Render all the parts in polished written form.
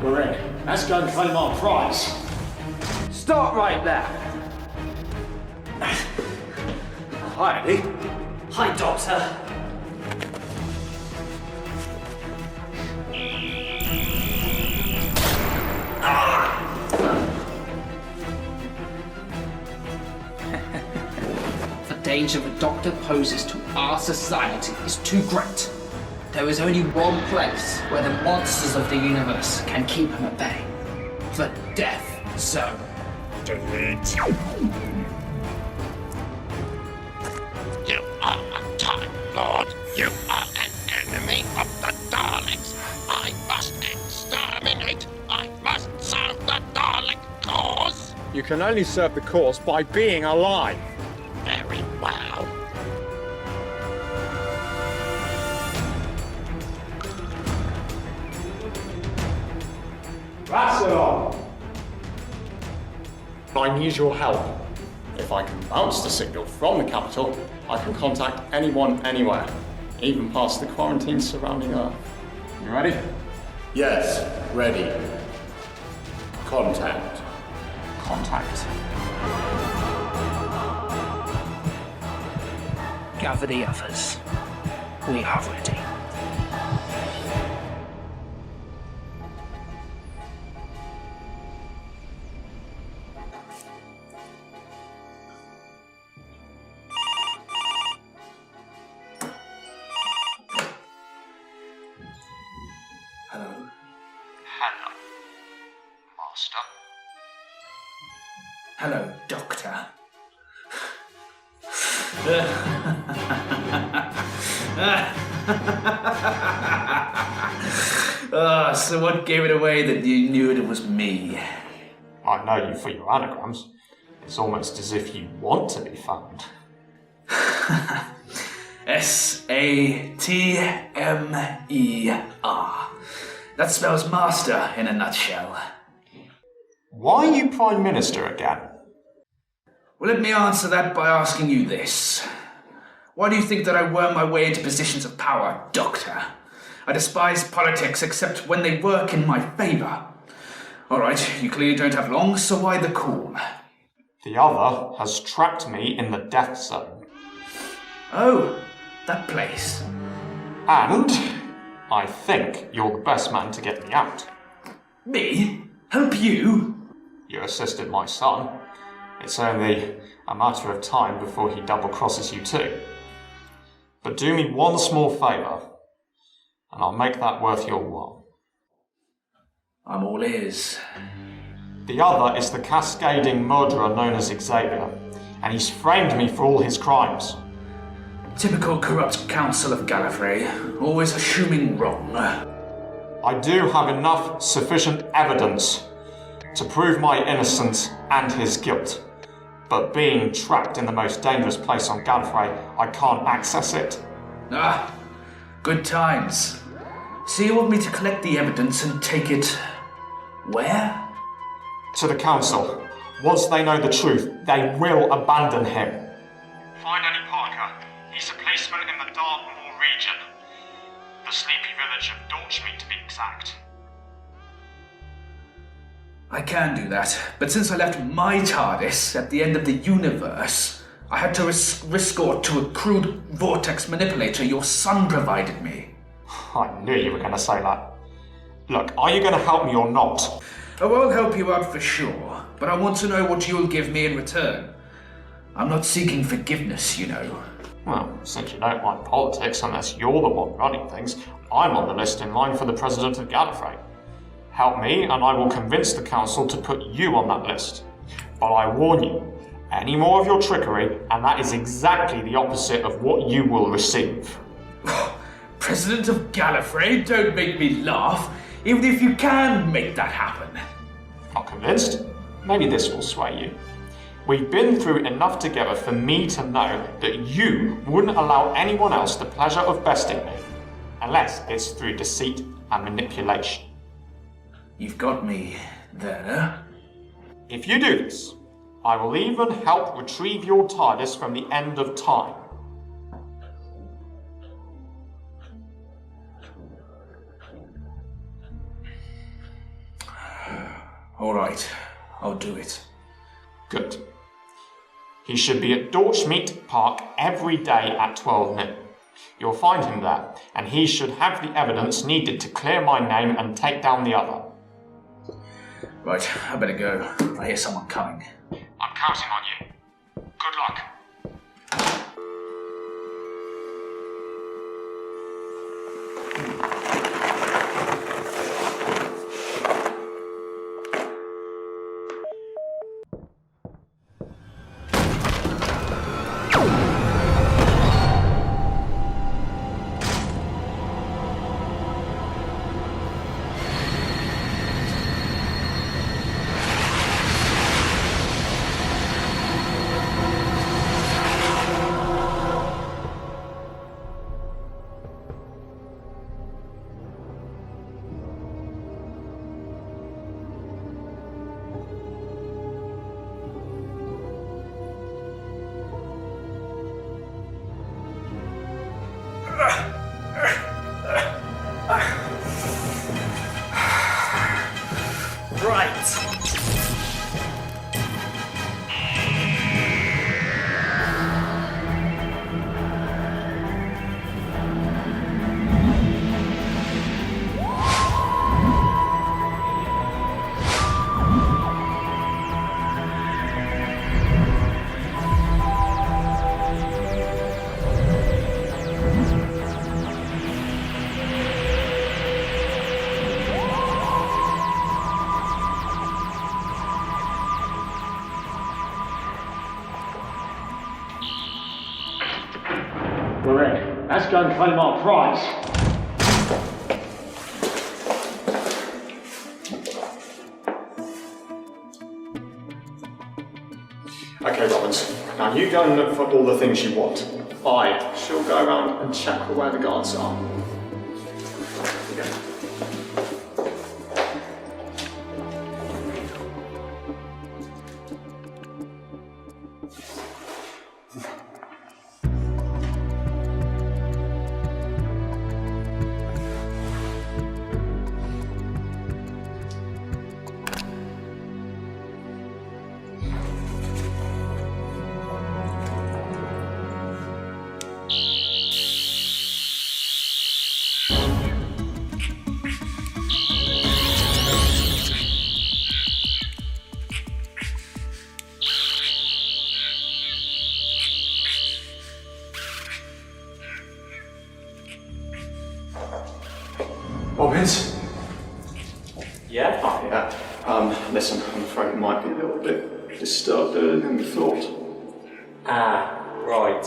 We're in. Let's go and claim our prize. Start right there. Hi, Eddie. Hi, Doctor. The danger the Doctor poses to our society is too great. There is only one place where the monsters of the universe can keep him at bay. The Death Zone. Delete. You are a Time Lord. You are an enemy of the Daleks. I must exterminate. I must serve the Dalek cause. You can only serve the cause by being alive. Very well. Rassilon! I need your help. If I can bounce the signal from the capital, I can contact anyone, anywhere, even past the quarantine surrounding Earth. You ready? Yes, ready. Contact. Contact. Gather the others. We are ready. Hello. Hello, Master. Hello, Doctor. So what gave it away that you knew it was me? I know you for your anagrams. It's almost as if you want to be found. Satemer. That spells master in a nutshell. Why are you Prime Minister again? Well, let me answer that by asking you this. Why do you think that I worm my way into positions of power, Doctor? I despise politics except when they work in my favour. Alright, you clearly don't have long, so why the call? The other has trapped me in the Death Zone. Oh, that place. And I think you're the best man to get me out. Me? Help you? You assisted my son. It's only a matter of time before he double-crosses you too. But do me one small favour, and I'll make that worth your while. I'm all ears. The other is the cascading murderer known as Xavier, and he's framed me for all his crimes. Typical corrupt council of Gallifrey, always assuming wrong. I do have enough sufficient evidence to prove my innocence and his guilt. But being trapped in the most dangerous place on Gallifrey, I can't access it. Ah, good times. So you want me to collect the evidence and take it... where? To the Council. Once they know the truth, they will abandon him. Find Eddie Parker. He's a policeman in the Dartmoor region. The sleepy village of Dorchmead, to be exact. I can do that, but since I left my TARDIS at the end of the universe, I had to resort to a crude vortex manipulator your son provided me. I knew you were going to say that. Look, are you going to help me or not? Oh, I'll help you out for sure, but I want to know what you'll give me in return. I'm not seeking forgiveness, you know. Well, since you don't like politics unless you're the one running things, I'm on the list in line for the President of Gallifrey. Help me and I will convince the Council to put you on that list. But I warn you, any more of your trickery and that is exactly the opposite of what you will receive. President of Gallifrey, don't make me laugh, even if you can make that happen. Not convinced? Maybe this will sway you. We've been through enough together for me to know that you wouldn't allow anyone else the pleasure of besting me, unless it's through deceit and manipulation. You've got me there. If you do this, I will even help retrieve your TARDIS from the end of time. All right, I'll do it. Good. He should be at Dorchmeat Park every day at 12 noon. You'll find him there, and he should have the evidence needed to clear my name and take down the other. Right, I better go. I hear someone coming. I'm counting on you. Good luck. We're in. Let's go and claim our prize. Okay, Robbins. Now you go and look for all the things you want. I shall go around and check for where the guards are. Robbins? Yeah? Oh, yeah. Listen, I'm afraid it might be a little bit disturbed earlier than we thought. Ah, right.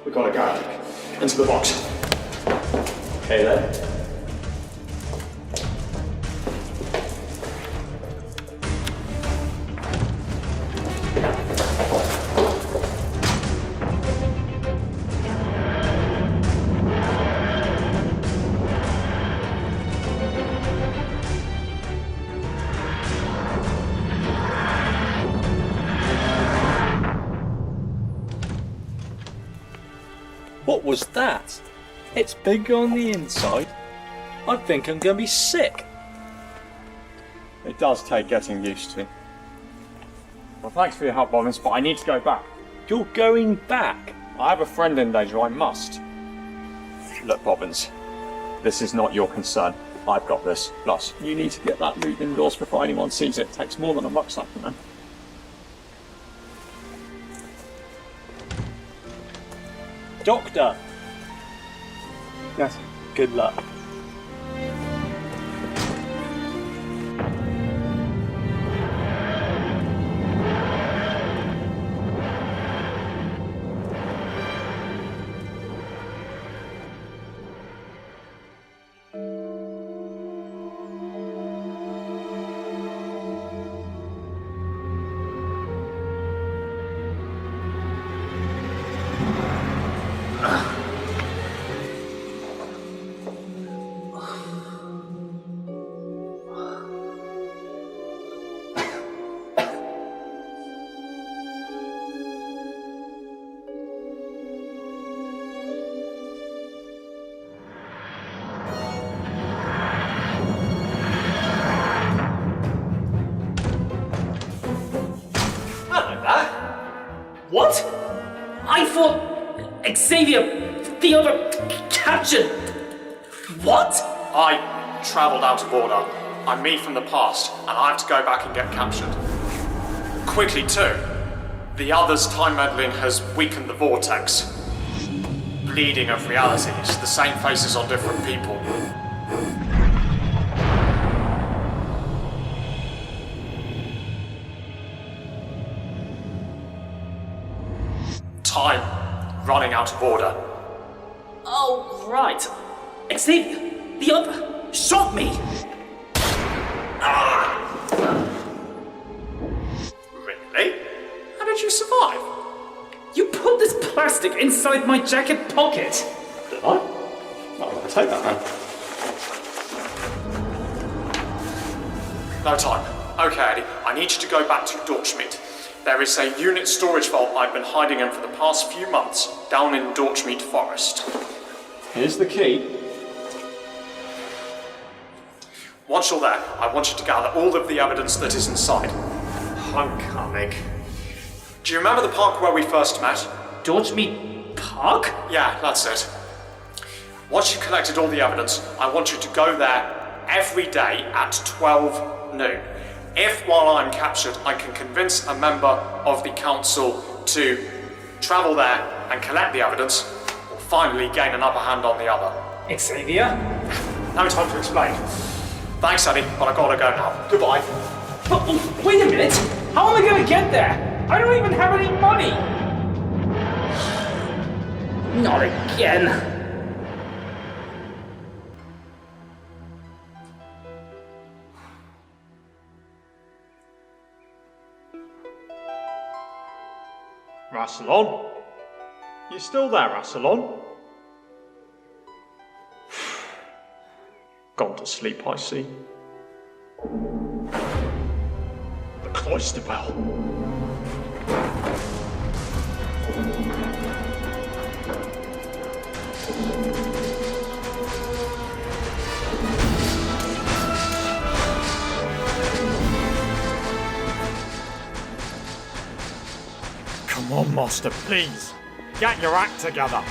We've got to go. Into the box. Okay then. What was that? It's big on the inside. I think I'm going to be sick. It does take getting used to. Well, thanks for your help, Robbins, but I need to go back. You're going back? I have a friend in danger, I must. Look, Robbins, this is not your concern. I've got this. Plus, you need to get that loot indoors before anyone sees it. It takes more than a rucksack, man. Doctor! Yes. Good luck. Xavier, the other captured. What? I travelled out of order. I'm me from the past, and I have to go back and get captured. Quickly, too. The other's time meddling has weakened the vortex. Bleeding of realities, the same faces on different people. Time running out of order. Oh, right. Xavier, the other, shot me. Really? How did you survive? You put this plastic inside my jacket pocket. Did I? Well, I'm going to take that then. No time. Okay, Eddie, I need you to go back to Dorchmead. There is a unit storage vault I've been hiding in for the past few months, down in Dorchmead Forest. Here's the key. Once you're there, I want you to gather all of the evidence that is inside. I'm coming. Do you remember the park where we first met? Dorchmead Park? Yeah, that's it. Once you've collected all the evidence, I want you to go there every day at 12 noon. If, while I'm captured, I can convince a member of the council to travel there and collect the evidence, we'll finally gain an upper hand on the other. Xavier? No time to explain. Thanks, Eddie, but I gotta go now. Goodbye. But wait a minute! How am I gonna get there? I don't even have any money! Not again. Rassilon? You still there, Rassilon? Gone to sleep, I see. The cloister bell. Come on, Master, please. Get your act together.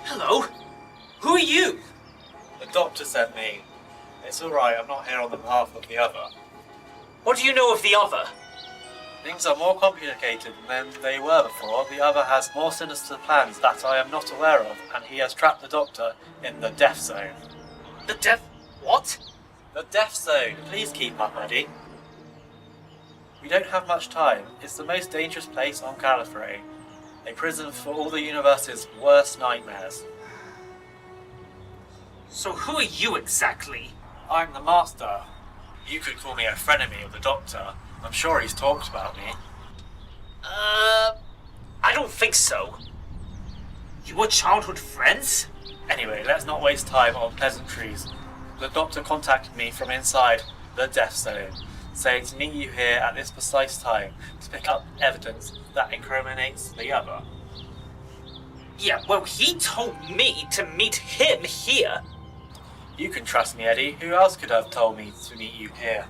Hello? Who are you? The doctor sent me. It's alright, I'm not here on the behalf of the other. What do you know of the other? Things are more complicated than they were before. The other has more sinister plans that I am not aware of, and he has trapped the doctor in the Death Zone. The death... what? The Death Zone! Please keep up, Eddie. We don't have much time. It's the most dangerous place on Gallifrey. A prison for all the universe's worst nightmares. So who are you exactly? I'm the Master. You could call me a frenemy of the Doctor. I'm sure he's talked about me. I don't think so. You were childhood friends? Anyway, let's not waste time on pleasantries. The Doctor contacted me from inside the Death Zone, saying to meet you here at this precise time to pick up evidence that incriminates the other. Yeah, well, he told me to meet him here. You can trust me, Eddie. Who else could have told me to meet you here?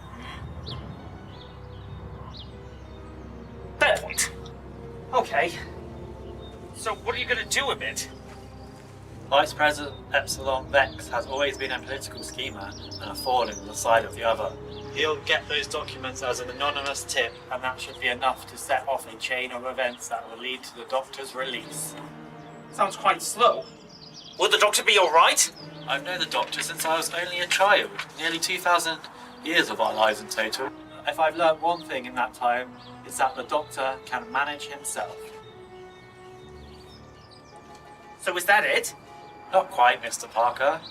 Fair point. Okay. So what are you gonna do with it? Vice President Epsilon Vex has always been a political schemer and a thorn in the side of the other. He'll get those documents as an anonymous tip, and that should be enough to set off a chain of events that will lead to the Doctor's release. Sounds quite slow. Will the Doctor be alright? I've known the Doctor since I was only a child, nearly 2,000 years of our lives in total. If I've learned one thing in that time, it's that the Doctor can manage himself. So is that it? Not quite, Mr. Parker.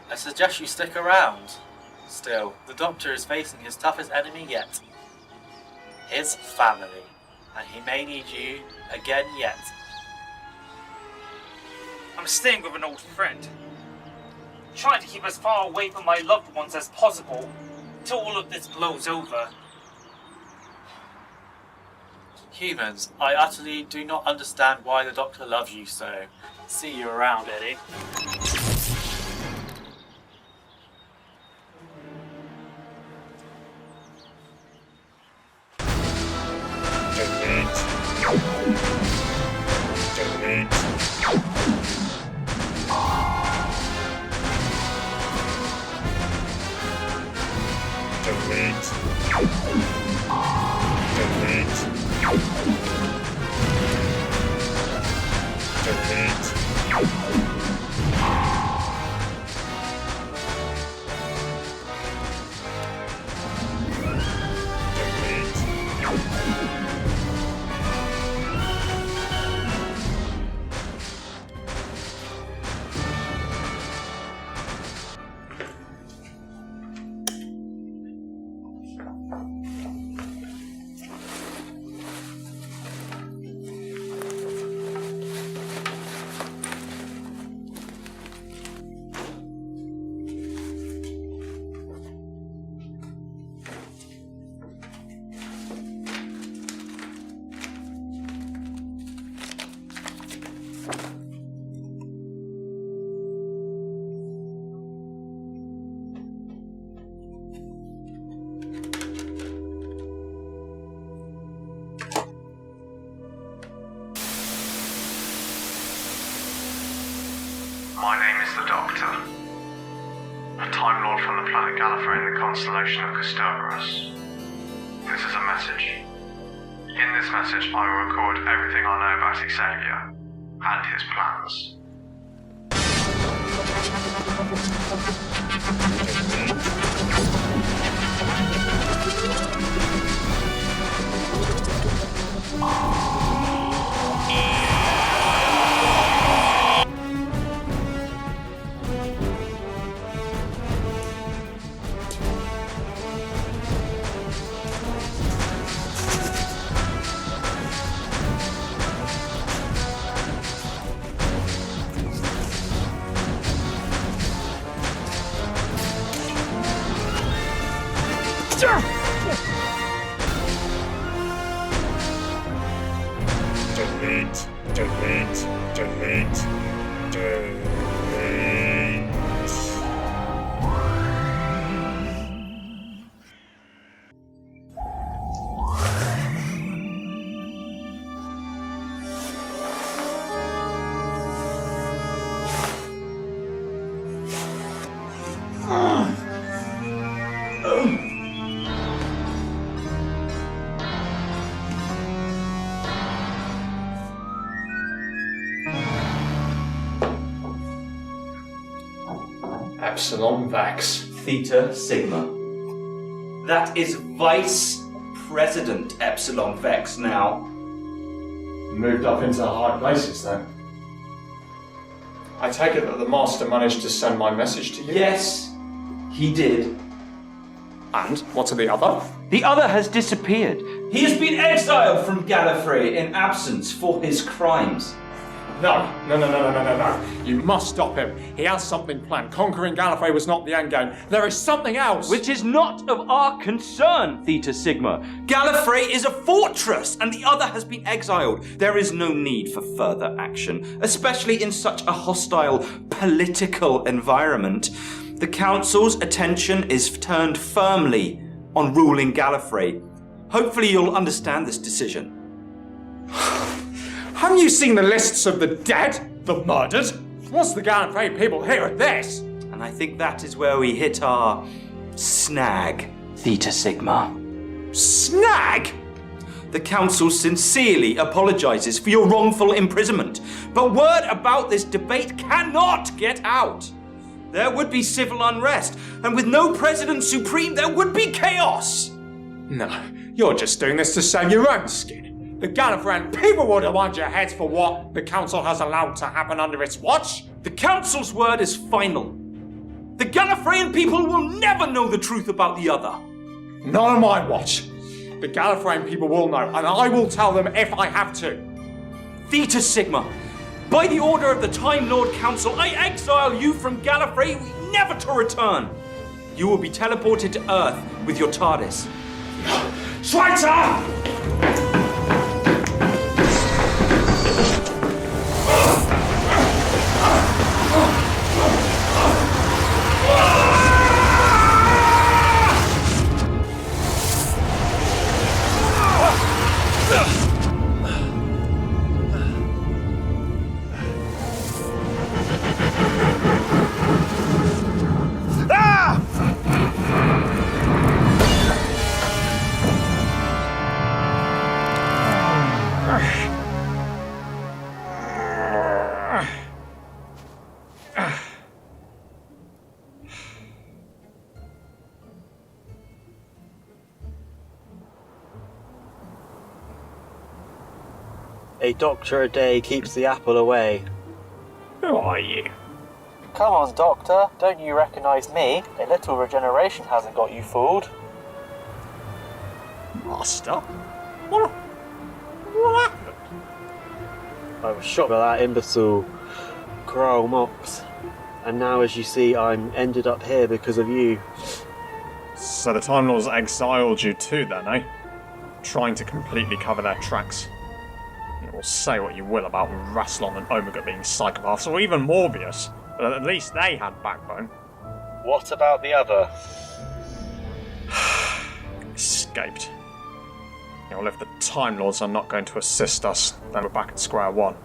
I suggest you stick around. Still, the Doctor is facing his toughest enemy yet. His family. And he may need you again yet. I'm staying with an old friend. Trying to keep as far away from my loved ones as possible until all of this blows over. Humans, I utterly do not understand why the Doctor loves you so. See you around, Eddie. My name is the Doctor, a Time Lord from the planet Gallifrey in the constellation of Kastoros. This is a message. In this message, I will record everything I know about Xavier and his plans. Epsilon Vex. Theta Sigma. That is Vice President Epsilon Vex now. Moved up into the high places then. I take it that the Master managed to send my message to you? Yes, he did. And what's the other? The other has disappeared. He has been exiled from Gallifrey in absence for his crimes. No. You must stop him. He has something planned. Conquering Gallifrey was not the end game. There is something else. Which is not of our concern, Theta Sigma. Gallifrey is a fortress, and the other has been exiled. There is no need for further action, especially in such a hostile political environment. The Council's attention is turned firmly on ruling Gallifrey. Hopefully you'll understand this decision. Haven't you seen the lists of the dead, the murdered? What's the Gallifrey people hear of this? And I think that is where we hit our snag, Theta Sigma. Snag? The Council sincerely apologizes for your wrongful imprisonment, but word about this debate cannot get out. There would be civil unrest, and with no President Supreme, there would be chaos. No, you're just doing this to save your own skin. The Gallifreyan people would have won your heads for what the Council has allowed to happen under its watch. The Council's word is final. The Gallifreyan people will never know the truth about the other. Not on my watch. The Gallifreyan people will know, and I will tell them if I have to. Theta Sigma, by the order of the Time Lord Council, I exile you from Gallifrey, never to return. You will be teleported to Earth with your TARDIS. Traitor! A doctor a day keeps the apple away. Who are you? Come on, Doctor, don't you recognise me? A little regeneration hasn't got you fooled. Master? What happened? I was shot by that imbecile, Carl Mox. And now, as you see, I'm ended up here because of you. So the Time Lords exiled you too then, eh? Trying to completely cover their tracks. Or say what you will about Rassilon and Omega being psychopaths, or even Morbius, but at least they had backbone. What about the other? Escaped. Well, if the Time Lords are not going to assist us, then we're back at square one.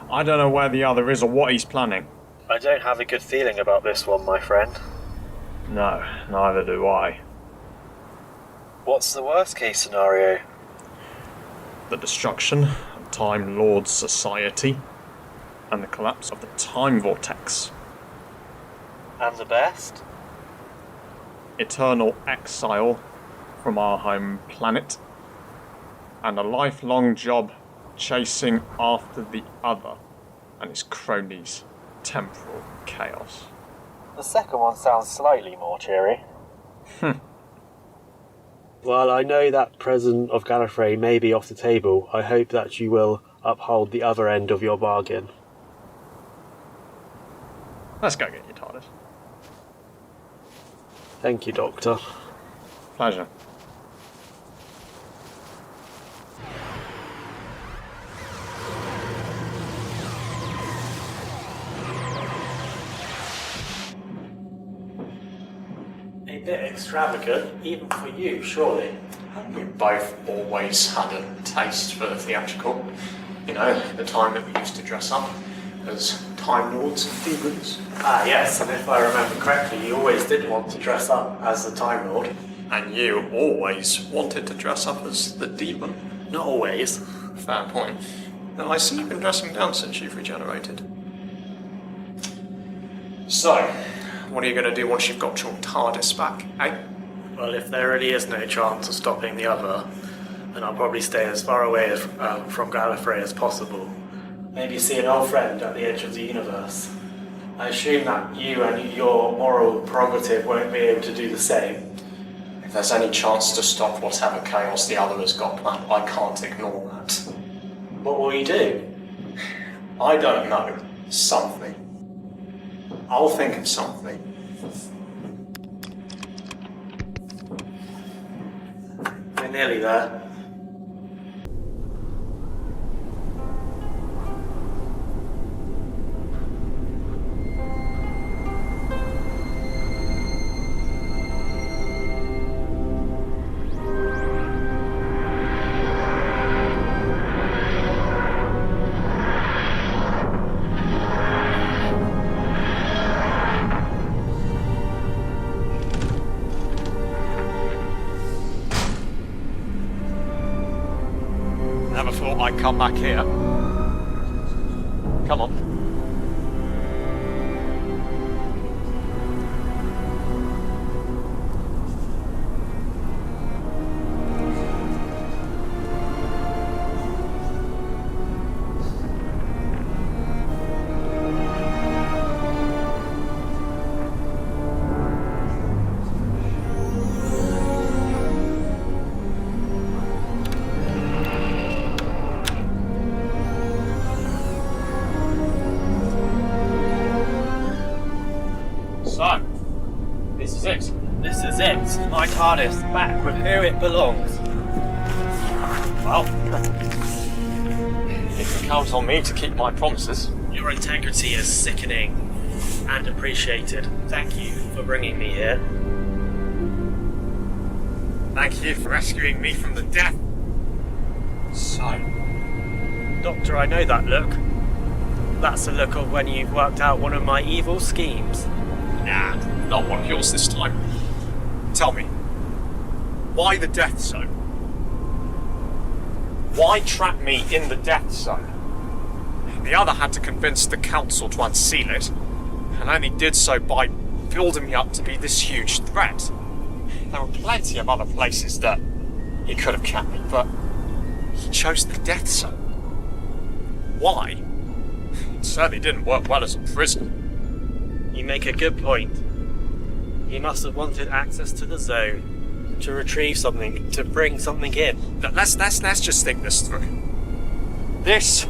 I don't know where the other is or what he's planning. I don't have a good feeling about this one, my friend. No, neither do I. What's the worst case scenario? The destruction of Time Lords Society, and the collapse of the Time Vortex. And the best? Eternal exile from our home planet, and a lifelong job chasing after the other and his cronies' temporal chaos. The second one sounds slightly more cheery. While I know that President of Gallifrey may be off the table, I hope that you will uphold the other end of your bargain. Let's go get your TARDIS. Thank you, Doctor. Pleasure. A bit extravagant, even for you, surely. We both always had a taste for the theatrical. You know, the time that we used to dress up as Time Lords and demons. Ah, yes, and if I remember correctly, you always did want to dress up as the Time Lord. And you always wanted to dress up as the demon. Not always. Fair point. Now, I see you've been dressing down since you've regenerated. So, what are you going to do once you've got your TARDIS back, eh? Well, if there really is no chance of stopping the other, then I'll probably stay as far away as, from Gallifrey as possible. Maybe see an old friend at the edge of the universe. I assume that you and your moral prerogative won't be able to do the same. If there's any chance to stop whatever chaos the other has got planned, I can't ignore that. What will you do? I don't know. Something. I'll think of something. We're nearly there. Never thought I'd come back here. Come on. This is it. My TARDIS back with who it belongs. Well, you can count on me to keep my promises. Your integrity is sickening and appreciated. Thank you for bringing me here. Thank you for rescuing me from the death. So, Doctor, I know that look. That's the look of when you've worked out one of my evil schemes. nah, not one of yours this time. Tell me, why the death zone? Why trap me in the death zone? The other had to convince the council to unseal it, and only did so by building me up to be this huge threat. There were plenty of other places that he could have kept me, but he chose the death zone. Why? It certainly didn't work well as a prison. You make a good point. He must have wanted access to the zone, to retrieve something, to bring something in. Let's just think this through. This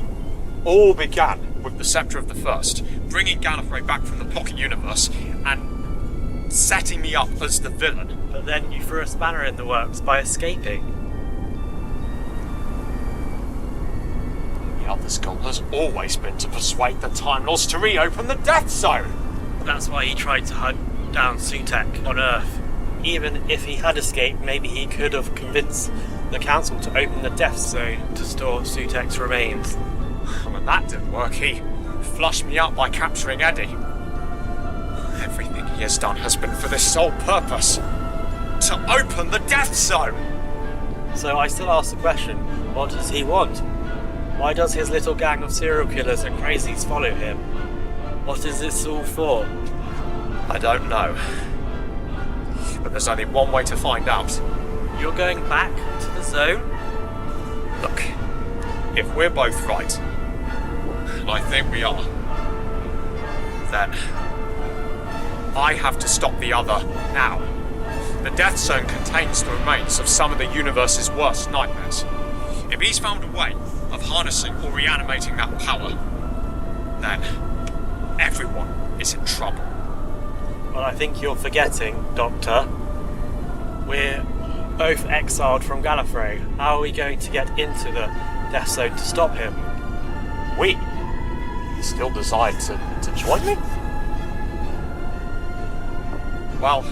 all began with the Scepter of the First, bringing Gallifrey back from the Pocket Universe and setting me up as the villain. But then you threw a spanner in the works by escaping. The other's goal has always been to persuade the Time Lords to reopen the Death Zone. That's why he tried to hunt down Sutekh on Earth. Even if he had escaped, maybe he could have convinced the Council to open the Death Zone to store Sutekh's remains. When that didn't work, he flushed me out by capturing Eddie. Everything he has done has been for this sole purpose: to open the Death Zone! So I still ask the question, what does he want? Why does his little gang of serial killers and crazies follow him? What is this all for? I don't know. But there's only one way to find out. You're going back to the zone? Look, if we're both right, and I think we are, then I have to stop the other now. The Death Zone contains the remains of some of the universe's worst nightmares. If he's found a way of harnessing or reanimating that power, then everyone is in trouble. Well, I think you're forgetting, Doctor. We're both exiled from Gallifrey. How are we going to get into the Death Zone to stop him? We? You still decide to join me? Well,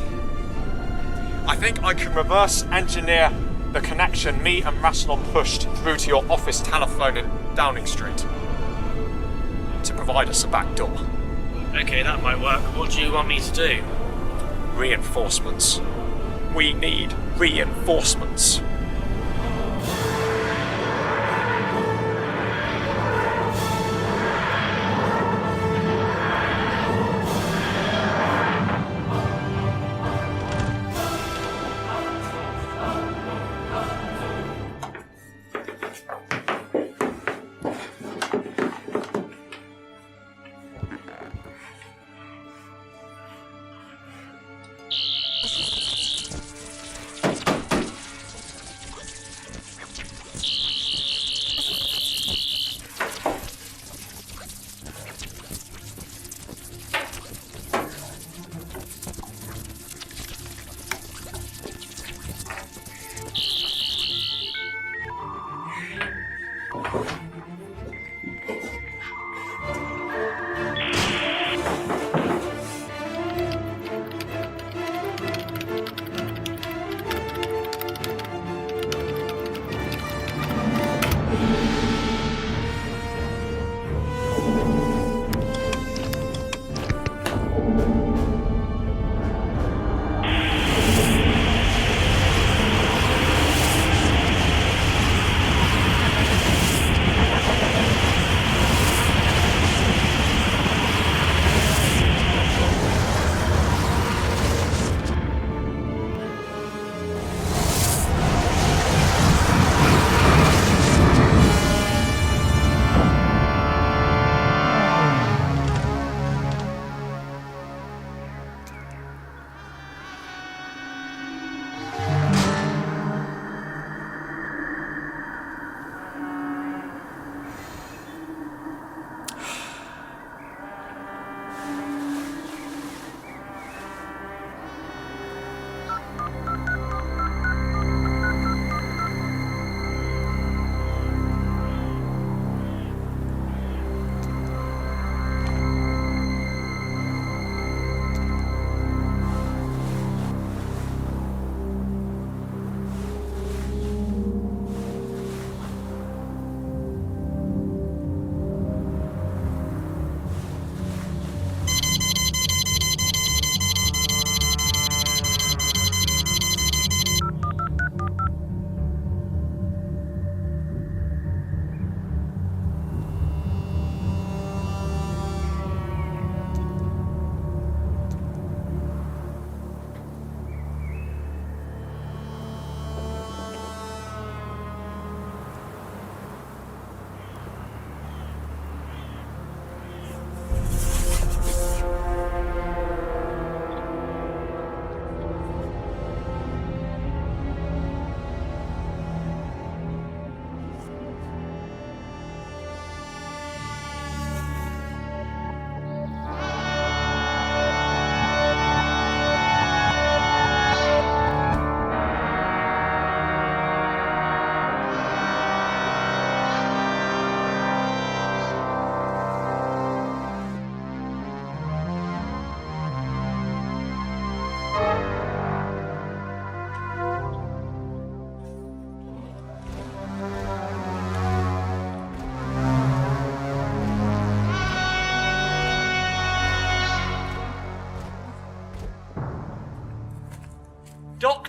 I think I can reverse engineer the connection me and Rassilon pushed through to your office telephone in Downing Street to provide us a back door. Okay, that might work. What do you want me to do? Reinforcements. We need reinforcements.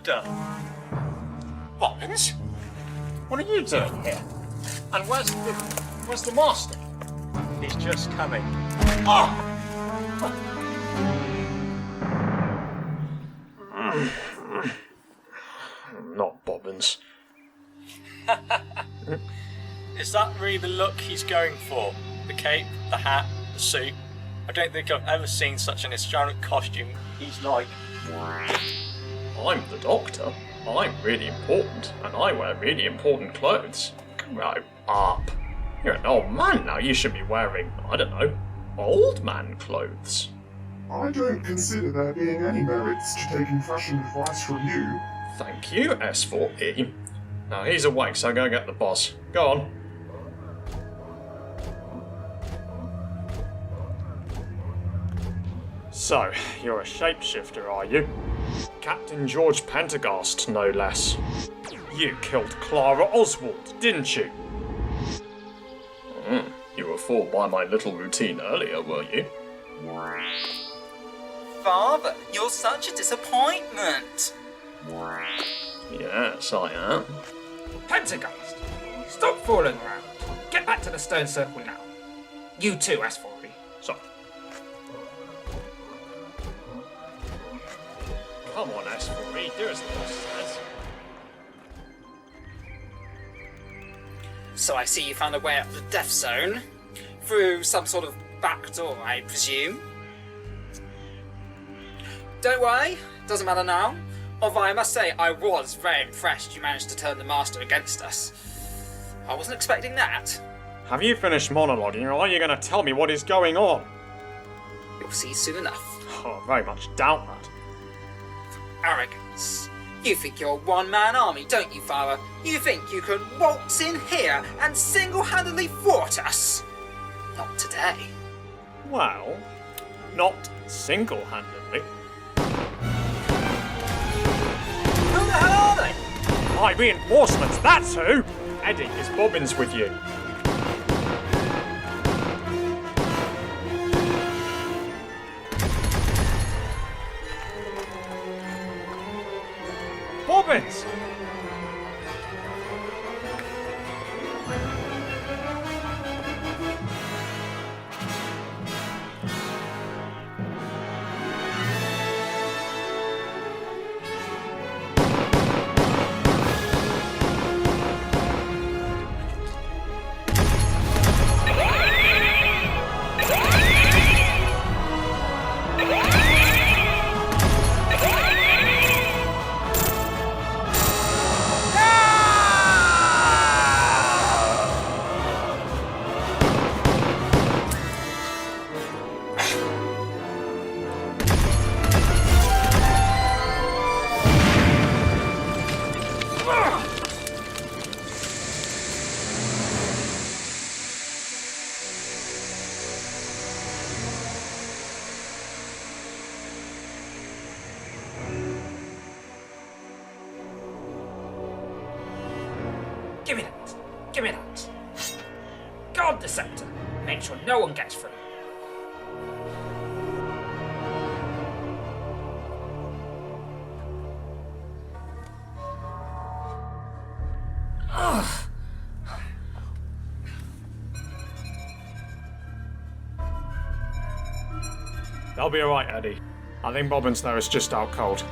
Doctor! Bobbins? What are you doing here? And where's the master? He's just coming. Oh! Not Bobbins. Is that really the look he's going for? The cape, the hat, the suit? I don't think I've ever seen such an histrionic costume. He's like... I'm the Doctor. I'm really important, and I wear really important clothes. Grow up. You're an old man now. You should be wearing, I don't know, old man clothes. I don't consider there being any merits to taking fashion advice from you. Thank you, S4E. Now he's awake, so go get the boss. Go on. So, you're a shapeshifter, are you? Captain George Pendergast, no less. You killed Clara Oswald, didn't you? You were fooled by my little routine earlier, were you? Father, you're such a disappointment. Yes, I am. Pendergast, stop fooling around. Get back to the stone circle now. You too, S4E. Sorry. Come on, S4E, do as the boss says. So I see you found a way up the Death Zone. Through some sort of back door, I presume. Don't worry, doesn't matter now. Although I must say, I was very impressed you managed to turn the Master against us. I wasn't expecting that. Have you finished monologuing, or are you going to tell me what is going on? You'll see soon enough. Oh, I very much doubt that. Arrogance. You think you're a one-man army, don't you, Father? You think you can waltz in here and single-handedly thwart us? Not today. Well, not single-handedly. Who the hell are they? My reinforcements, that's who! Eddie, is Bobbins with you? Bobbins! Give me that. Give me that. Guard the scepter. Make sure no one gets through. Ugh. They'll be alright, Eddie. I think Bobbins there is just out cold.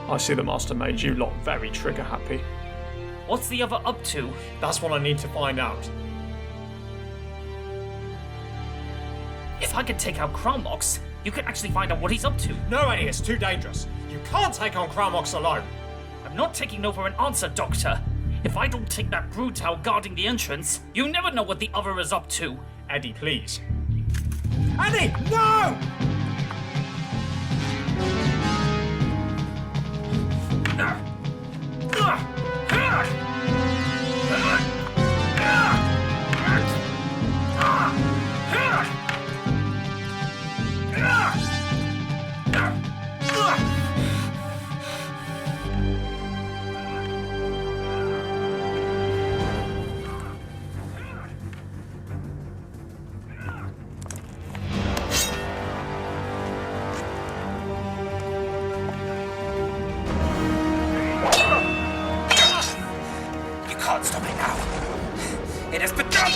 I see the Master made you lot very trigger happy. What's the other up to? That's what I need to find out. If I could take out Kralmox, you could actually find out what he's up to. No, Eddie, it's too dangerous. You can't take on Kralmox alone. I'm not taking no for an answer, Doctor. If I don't take that brood out guarding the entrance, you never know what the other is up to. Eddie, please. Eddie, no! can't stop it now. It has begun!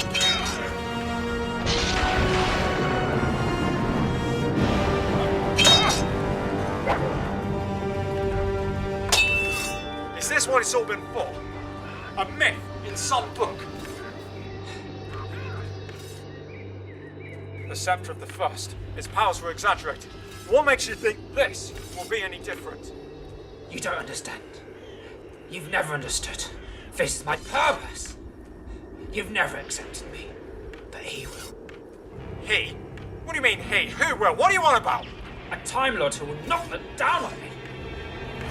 Is this what it's all been for? A myth in some book? The Scepter of the First. Its powers were exaggerated. What makes you think this will be any different? You don't understand. You've never understood. This is my purpose. You've never accepted me, but he will. He? What do you mean he? Who will? What are you on about? A Time Lord who will not look down on me.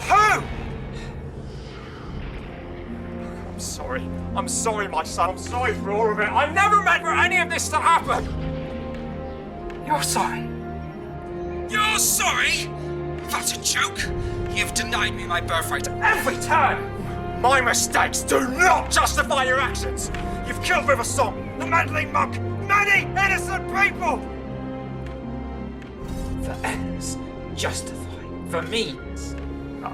Who? Sorry. I'm sorry, my son. I'm sorry for all of it. I never meant for any of this to happen. You're sorry. You're sorry? That's a joke. You've denied me my birthright at every turn. My mistakes do not justify your actions. You've killed River Song, the meddling monk, many innocent people. The ends justify the means. No,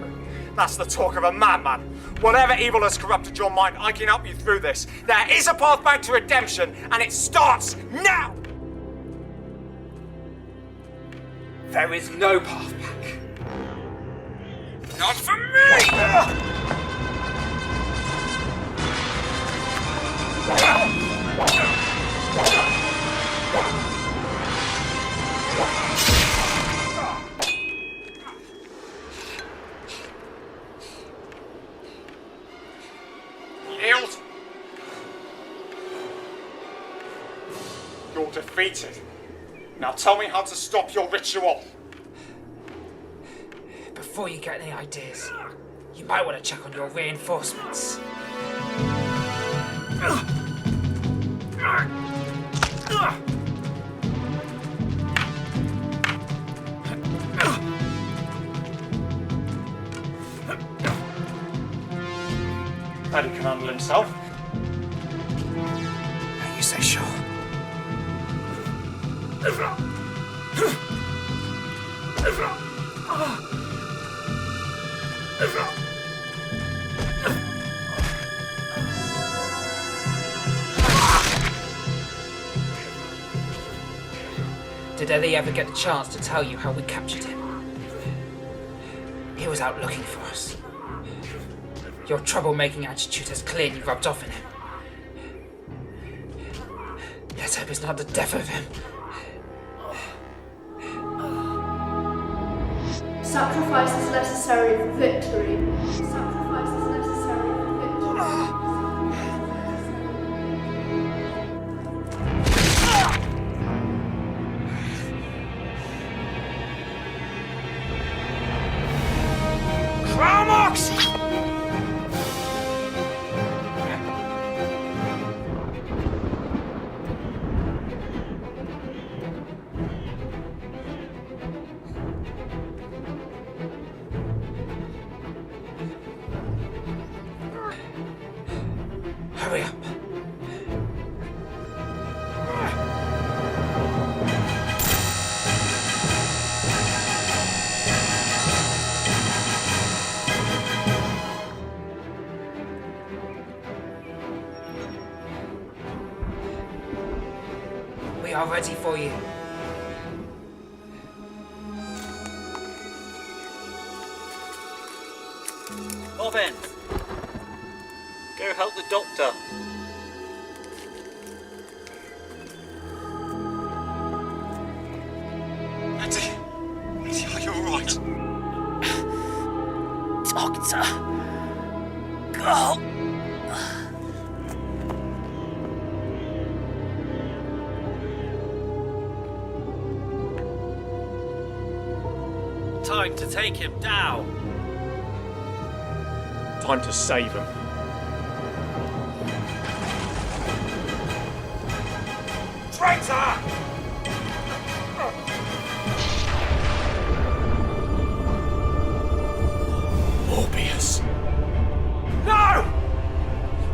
that's the talk of a madman. Whatever evil has corrupted your mind, I can help you through this. There is a path back to redemption, and it starts now! There is no path back. Not for me! Yield! You're defeated. Now tell me how to stop your ritual. Before you get any ideas, you might want to check on your reinforcements. And he can handle himself. You say sure. Did Ellie ever get the chance to tell you how we captured him? He was out looking for us. Your troublemaking attitude has clearly rubbed off in him. Let's hope it's not the death of him. Sacrifice is necessary for victory. Sacrifice is necessary for victory. Hurry up. We are ready for you. Bobbin! Go help the doctor. Eddie, are you alright? Doctor. Go. Time to take him down. Time to save him. Traitor! Morbius. No!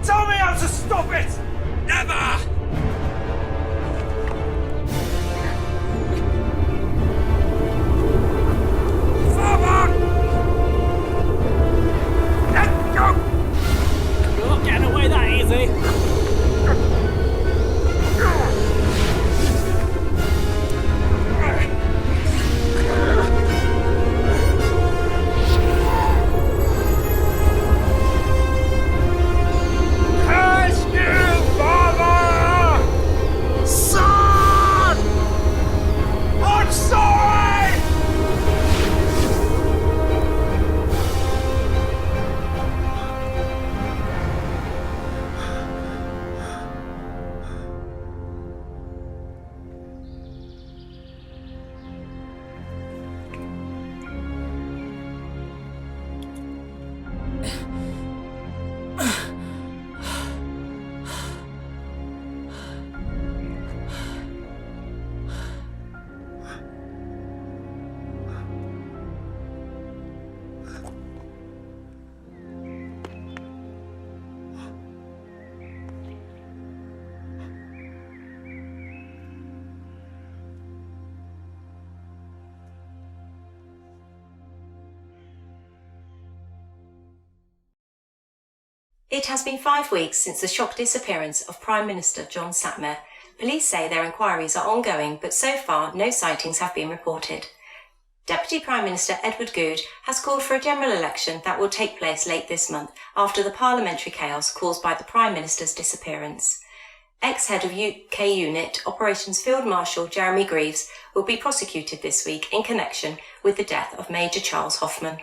Tell me how to stop it! Never! Father! Let go! You're not getting away that easy. It has been 5 weeks since the shock disappearance of Prime Minister John Satmer. Police say their inquiries are ongoing, but so far no sightings have been reported. Deputy Prime Minister Edward Goode has called for a general election that will take place late this month after the parliamentary chaos caused by the Prime Minister's disappearance. Ex-head of UK Unit Operations Field Marshal Jeremy Greaves will be prosecuted this week in connection with the death of Major Charles Hoffman.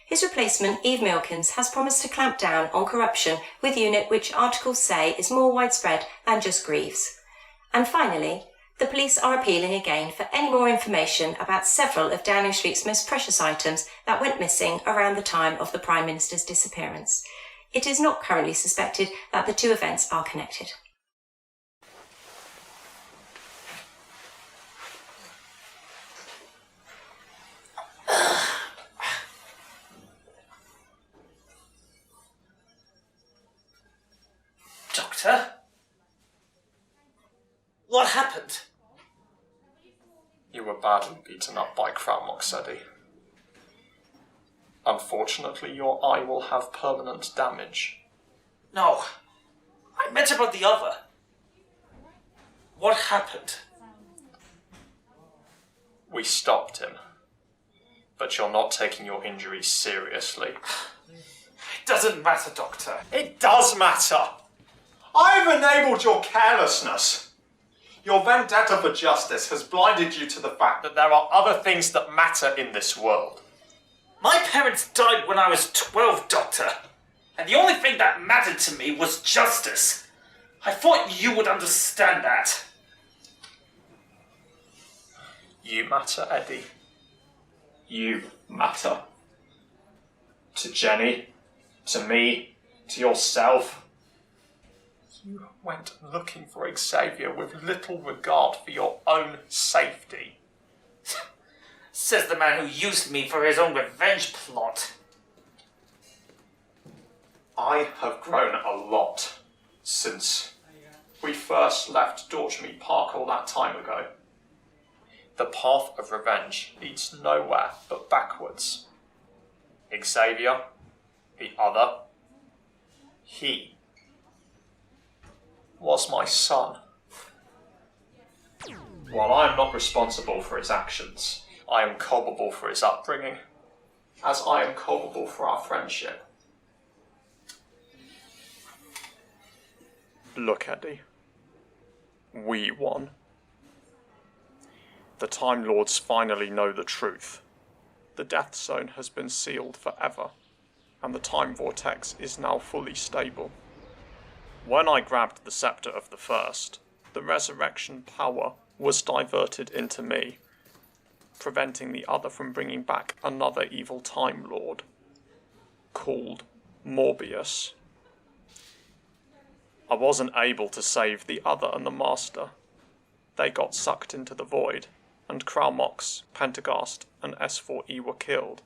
His replacement, Eve Milkins, has promised to clamp down on corruption with Unit, which articles say is more widespread than just Greaves. And finally, the police are appealing again for any more information about several of Downing Street's most precious items that went missing around the time of the Prime Minister's disappearance. It is not currently suspected that the two events are connected. Doctor? What happened? You were badly beaten up by Kralmox, Eddie. Unfortunately, your eye will have permanent damage. No, I meant about the other. What happened? We stopped him. But you're not taking your injuries seriously. It doesn't matter, Doctor. It does matter! I've enabled your carelessness. Your vendetta for justice has blinded you to the fact that there are other things that matter in this world. My parents died when I was 12, Doctor. And the only thing that mattered to me was justice. I thought you would understand that. You matter, Eddie. You matter. To Jenny, to me, to yourself. You went looking for Xavier with little regard for your own safety. Says the man who used me for his own revenge plot. I have grown a lot since we first left Dorchmead Park all that time ago. The path of revenge leads nowhere but backwards. Xavier, the other, he was my son. While I am not responsible for his actions, I am culpable for his upbringing, as I am culpable for our friendship. Look, Eddie. We won. The Time Lords finally know the truth. The Death Zone has been sealed forever, and the Time Vortex is now fully stable. When I grabbed the Scepter of the First, the resurrection power was diverted into me, preventing the other from bringing back another evil Time Lord, called Morbius. I wasn't able to save the other and the Master. They got sucked into the void, and Kralmox, Pentagast, and S4E were killed.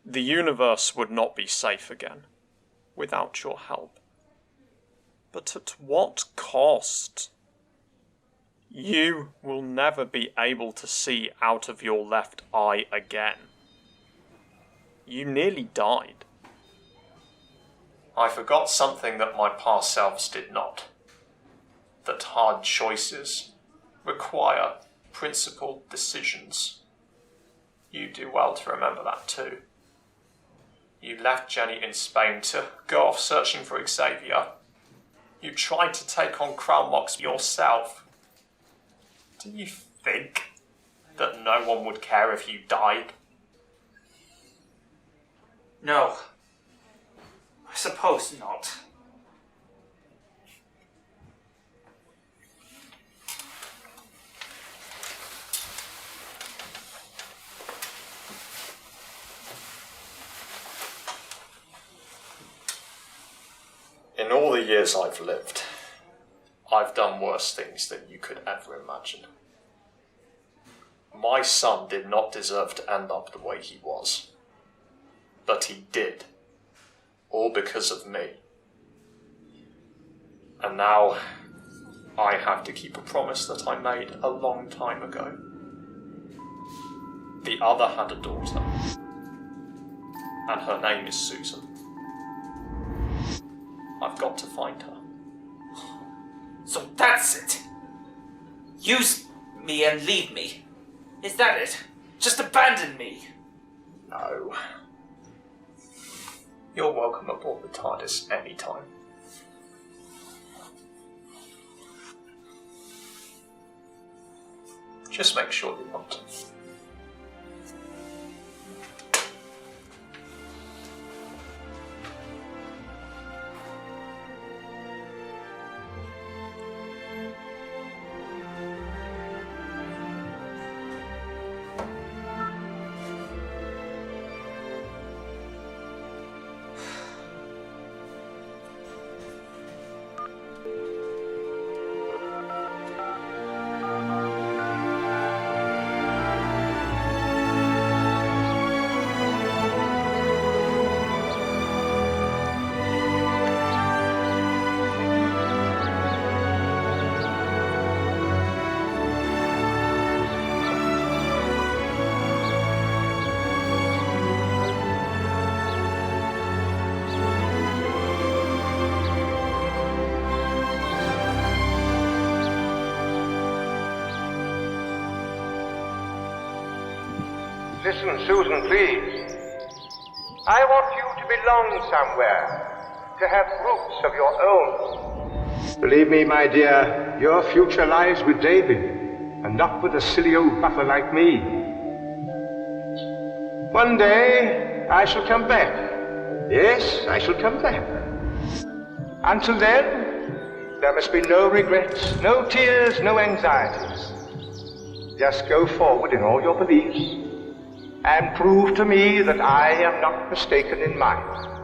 The universe would not be safe again without your help. But at what cost? You will never be able to see out of your left eye again. You nearly died. I forgot something that my past selves did not. That hard choices require principled decisions. You do well to remember that too. You left Jenny in Spain to go off searching for Xavier. You tried to take on Kralmox yourself. Do you think that no one would care if you died? No. I suppose not. In all the years I've lived, I've done worse things than you could ever imagine. My son did not deserve to end up the way he was. But he did. All because of me. And now, I have to keep a promise that I made a long time ago. The other had a daughter. And her name is Susan. I've got to find her. So that's it. Use me and leave me. Is that it? Just abandon me. No. You're welcome aboard the TARDIS anytime. Just make sure you want to. Listen, Susan, please. I want you to belong somewhere, to have roots of your own. Believe me, my dear, your future lies with David, and not with a silly old buffer like me. One day, I shall come back. Yes, I shall come back. Until then, there must be no regrets, no tears, no anxieties. Just go forward in all your beliefs, and prove to me that I am not mistaken in mine.